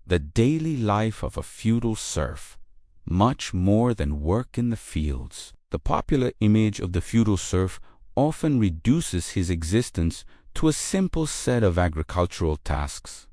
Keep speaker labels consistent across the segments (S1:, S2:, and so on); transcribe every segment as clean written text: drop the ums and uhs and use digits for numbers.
S1: the daily life of a feudal serf, much more than work in the fields. The popular image of the feudal serf often reduces his existence to a simple set of agricultural tasks: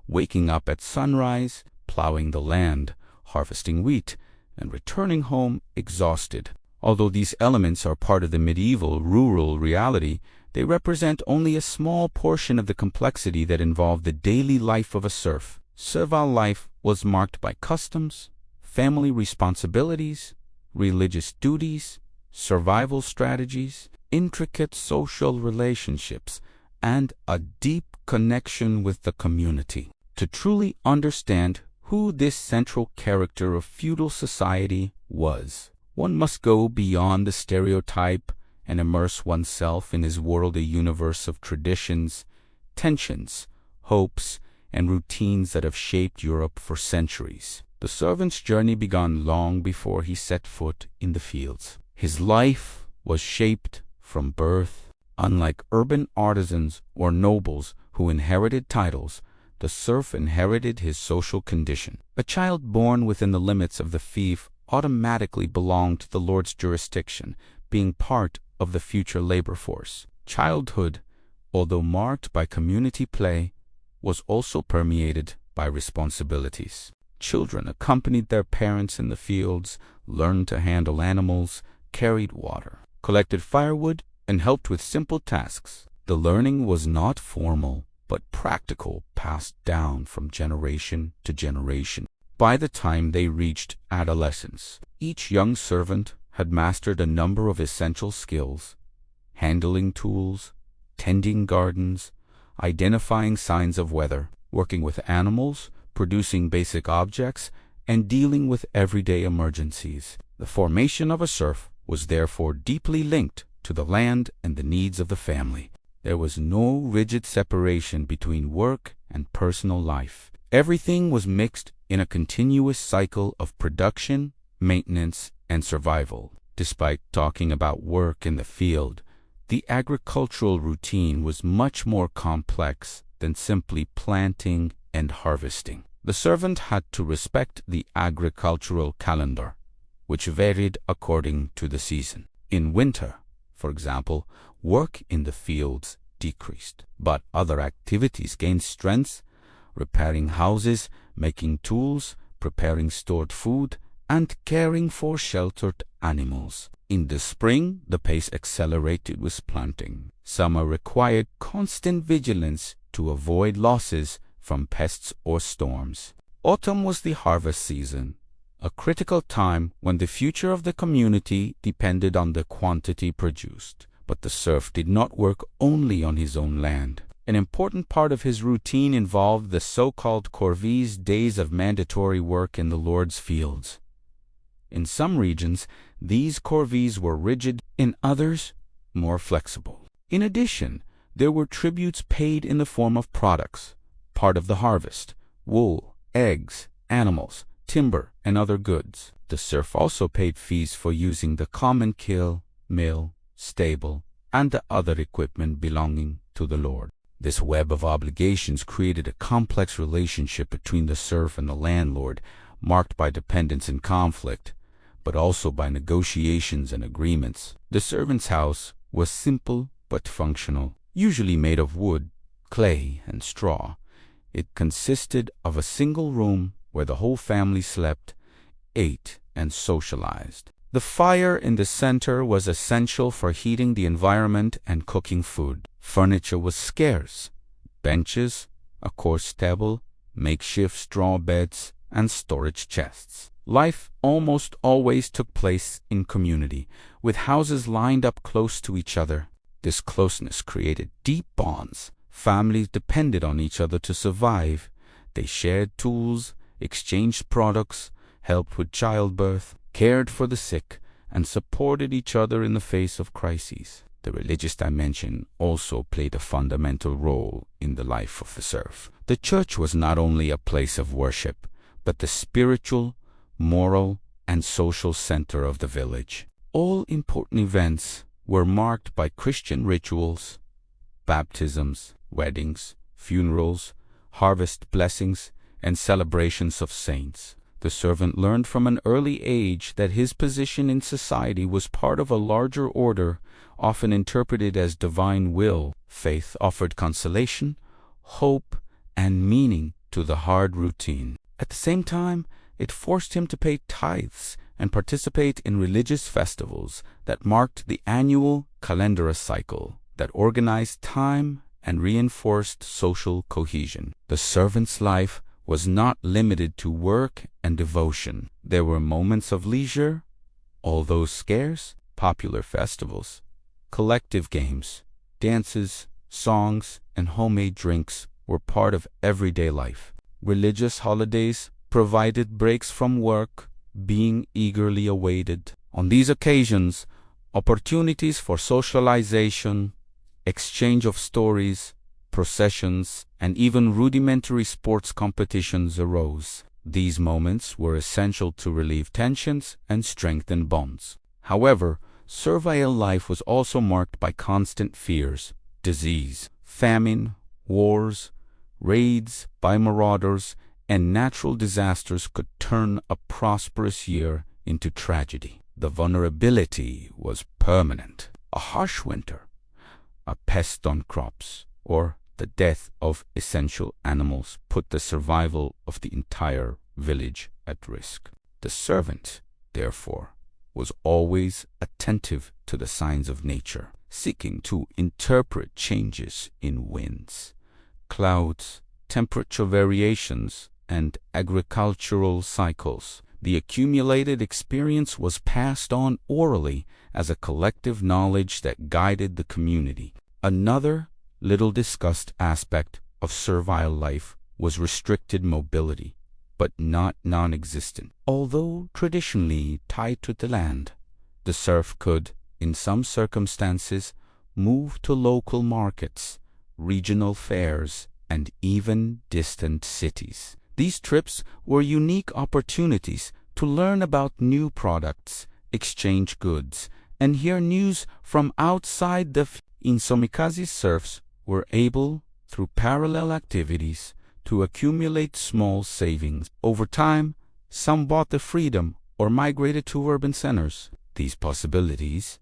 S1: waking up at sunrise, plowing the land, harvesting wheat, and returning home exhausted. Although these elements are part of the medieval rural reality, they represent only a small portion of the complexity that involved the daily life of a serf. Servile life was marked by customs, family responsibilities, religious duties, survival strategies, intricate social relationships, and a deep connection with the community. To truly understand who this central character of feudal society was, one must go beyond the stereotype and immerse oneself in his world, a universe of traditions, tensions, hopes, and routines that have shaped Europe for centuries. The servant's journey began long before he set foot in the fields. His life was shaped from birth. Unlike urban artisans or nobles who inherited titles, the serf inherited his social condition. A child born within the limits of the fief automatically belonged to the lord's jurisdiction, being part of the future labor force. Childhood, although marked by community play, was also permeated by responsibilities. Children accompanied their parents in the fields, learned to handle animals, carried water, collected firewood, and helped with simple tasks. The learning was not formal, but practical, passed down from generation to generation. By the time they reached adolescence, each young servant had mastered a number of essential skills: handling tools, tending gardens, identifying signs of weather, working with animals, producing basic objects, and dealing with everyday emergencies. The formation of a serf was therefore deeply linked to the land and the needs of the family. There was no rigid separation between work and personal life. Everything was mixed in a continuous cycle of production, maintenance, and survival. Despite talking about work in the field, the agricultural routine was much more complex than simply planting and harvesting. The servant had to respect the agricultural calendar, which varied according to the season. In winter, for example, work in the fields decreased, but other activities gained strength: repairing houses, making tools, preparing stored food, and caring for sheltered animals. In the spring, the pace accelerated with planting. Summer required constant vigilance to avoid losses from pests or storms. Autumn was the harvest season, a critical time when the future of the community depended on the quantity produced. But the serf did not work only on his own land. An important part of his routine involved the so-called corvées, days of mandatory work in the lord's fields. In some regions, these corvées were rigid, in others, more flexible. In addition, there were tributes paid in the form of products, part of the harvest: wool, eggs, animals, timber, and other goods. The serf also paid fees for using the common kill, mill, stable, and the other equipment belonging to the lord. This web of obligations created a complex relationship between the serf and the landlord, marked by dependence and conflict, but also by negotiations and agreements. The servant's house was simple but functional, usually made of wood, clay, and straw. It consisted of a single room where the whole family slept, ate, and socialized. The fire in the center was essential for heating the environment and cooking food. Furniture was scarce: benches, a coarse table, makeshift straw beds, and storage chests. Life almost always took place in community, with houses lined up close to each other. This closeness created deep bonds. Families depended on each other to survive. They shared tools, exchanged products, helped with childbirth, cared for the sick, and supported each other in the face of crises. The religious dimension also played a fundamental role in the life of the serf. The church was not only a place of worship, but the spiritual, moral, and social center of the village. All important events were marked by Christian rituals: baptisms, weddings, funerals, harvest blessings, and celebrations of saints. The servant learned from an early age that his position in society was part of a larger order, often interpreted as divine will. Faith offered consolation, hope, and meaning to the hard routine. At the same time, it forced him to pay tithes and participate in religious festivals that marked the annual calendarous cycle that organized time and reinforced social cohesion. The servant's life was not limited to work and devotion. There were moments of leisure, although scarce, popular festivals, collective games, dances, songs, and homemade drinks were part of everyday life. Religious holidays provided breaks from work, being eagerly awaited. On these occasions, opportunities for socialization, exchange of stories, processions, and even rudimentary sports competitions arose. These moments were essential to relieve tensions and strengthen bonds. However, servile life was also marked by constant fears. Disease, famine, wars, raids by marauders, and natural disasters could turn a prosperous year into tragedy. The vulnerability was permanent. A harsh winter, a pest on crops, or the death of essential animals put the survival of the entire village at risk. The servant, therefore, was always attentive to the signs of nature, seeking to interpret changes in winds, clouds, temperature variations, and agricultural cycles. The accumulated experience was passed on orally as a collective knowledge that guided the community. Another little discussed aspect of servile life was restricted mobility, but not non-existent. Although traditionally tied to the land, the serf could, in some circumstances, move to local markets, regional fairs, and even distant cities. These trips were unique opportunities to learn about new products, exchange goods, and hear news from outside the In some cases, serfs were able, through parallel activities, to accumulate small savings. Over time, some bought the freedom or migrated to urban centers. These possibilities,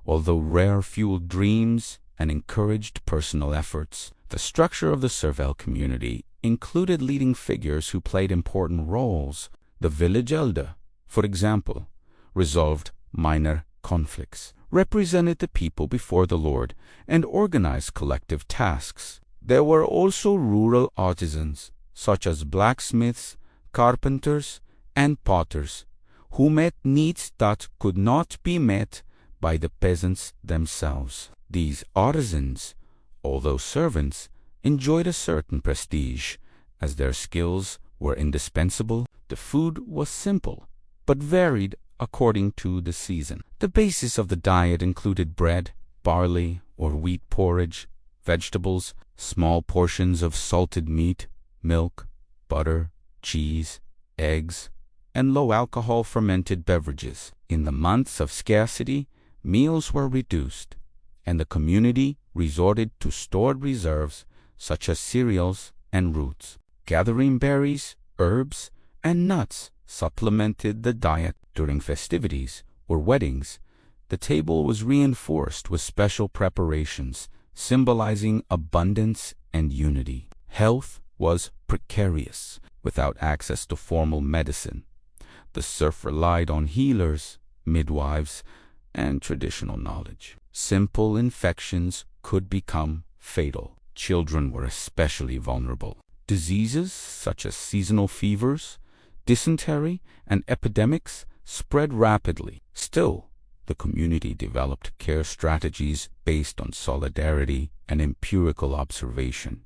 S1: although rare, fueled dreams and encouraged personal efforts. The structure of the servile community included leading figures who played important roles. The village elder, for example, resolved minor conflicts, represented the people before the Lord, and organized collective tasks. There were also rural artisans, such as blacksmiths, carpenters, and potters, who met needs that could not be met by the peasants themselves. These artisans, although servants, enjoyed a certain prestige, as their skills were indispensable. The food was simple, but varied according to the season. The basis of the diet included bread, barley or wheat porridge, vegetables, small portions of salted meat, milk, butter, cheese, eggs, and low-alcohol fermented beverages. In the months of scarcity, meals were reduced, and the community resorted to stored reserves such as cereals and roots. Gathering berries, herbs, and nuts supplemented the diet. During festivities or weddings, the table was reinforced with special preparations, symbolizing abundance and unity. Health was precarious. Without access to formal medicine, the serf relied on healers, midwives, and traditional knowledge. Simple infections could become fatal. Children were especially vulnerable. Diseases such as seasonal fevers, dysentery, and epidemics spread rapidly. Still, the community developed care strategies based on solidarity and empirical observation.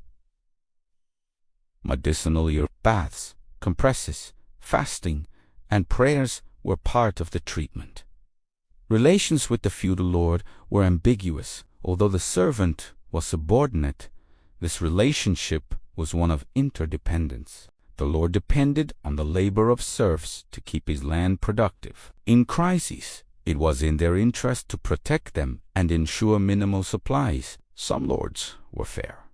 S1: Medicinal baths, compresses, fasting, and prayers were part of the treatment. Relations with the feudal lord were ambiguous. Although the servant was subordinate, this relationship was one of interdependence. The lord depended on the labor of serfs to keep his land productive. In crises, it was in their interest to protect them and ensure minimal supplies. Some lords were fair,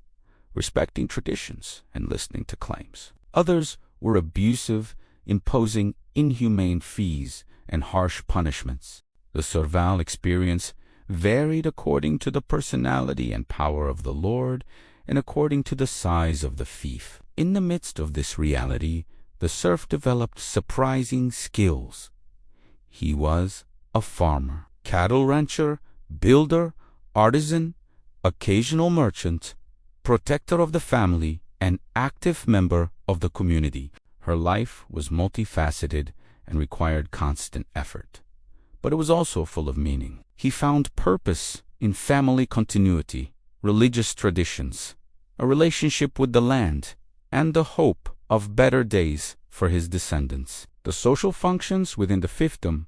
S1: respecting traditions and listening to claims. Others were abusive, imposing inhumane fees and harsh punishments. The servile experience varied according to the personality and power of the lord and according to the size of the fief. In the midst of this reality, the serf developed surprising skills. He was a farmer, cattle rancher, builder, artisan, occasional merchant, protector of the family, and active member of the community. Her life was multifaceted and required constant effort, but it was also full of meaning. He found purpose in family continuity, religious traditions, a relationship with the land, and the hope of better days for his descendants. The social functions within the fiefdom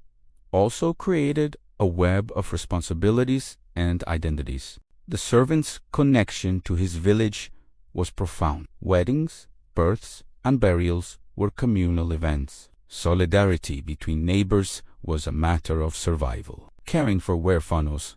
S1: also created a web of responsibilities and identities. The servant's connection to his village was profound. Weddings, births, and burials were communal events. Solidarity between neighbors was a matter of survival. Caring for huérfanos,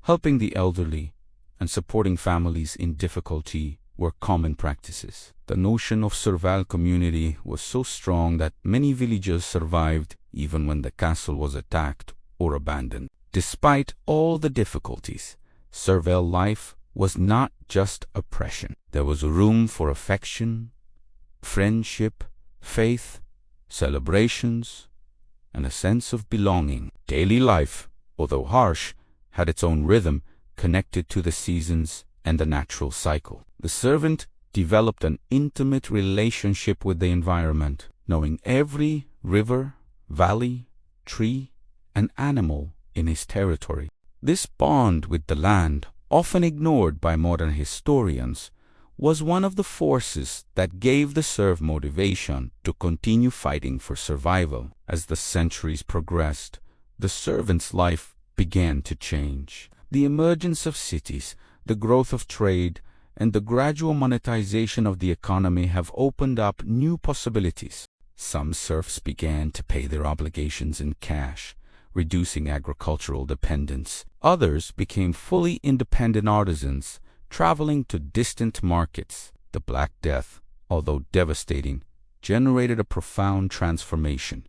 S1: helping the elderly, and supporting families in difficulty were common practices. The notion of servile community was so strong that many villages survived even when the castle was attacked or abandoned. Despite all the difficulties, servile life was not just oppression. There was room for affection, friendship, faith, celebrations, and a sense of belonging. Daily life, although harsh, had its own rhythm connected to the seasons and the natural cycle. The servant developed an intimate relationship with the environment, knowing every river, valley, tree, and animal in his territory. This bond with the land, often ignored by modern historians, was one of the forces that gave the serf motivation to continue fighting for survival. As the centuries progressed, the servant's life began to change. The emergence of cities, the growth of trade, and the gradual monetization of the economy have opened up new possibilities. Some serfs began to pay their obligations in cash, reducing agricultural dependence. Others became fully independent artisans, traveling to distant markets. The Black Death, although devastating, generated a profound transformation.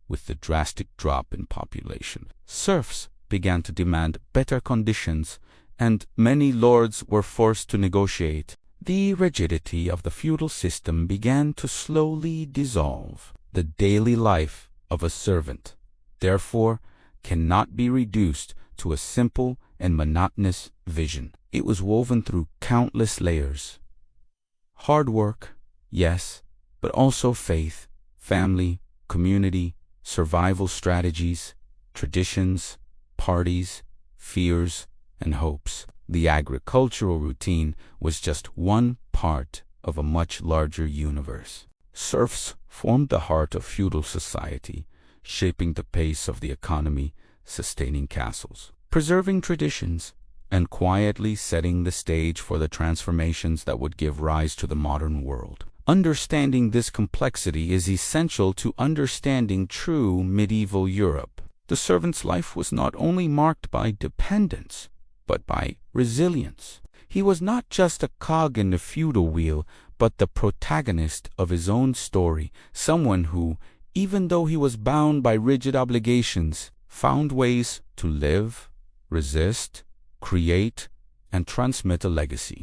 S1: With the drastic drop in population, serfs began to demand better conditions, and many lords were forced to negotiate. The rigidity of the feudal system began to slowly dissolve. The daily life of a servant, therefore, cannot be reduced to a simple and monotonous vision. It was woven through countless layers. Hard work, yes, but also faith, family, community, survival strategies, traditions, parties, fears, and hopes. The agricultural routine was just one part of a much larger universe. Serfs formed the heart of feudal society, shaping the pace of the economy, sustaining castles, preserving traditions, and quietly setting the stage for the transformations that would give rise to the modern world. Understanding this complexity is essential to understanding true medieval Europe. The servant's life was not only marked by dependence, but by resilience. He was not just a cog in the feudal wheel, but the protagonist of his own story, someone who, even though he was bound by rigid obligations, found ways to live, resist, create, and transmit a legacy.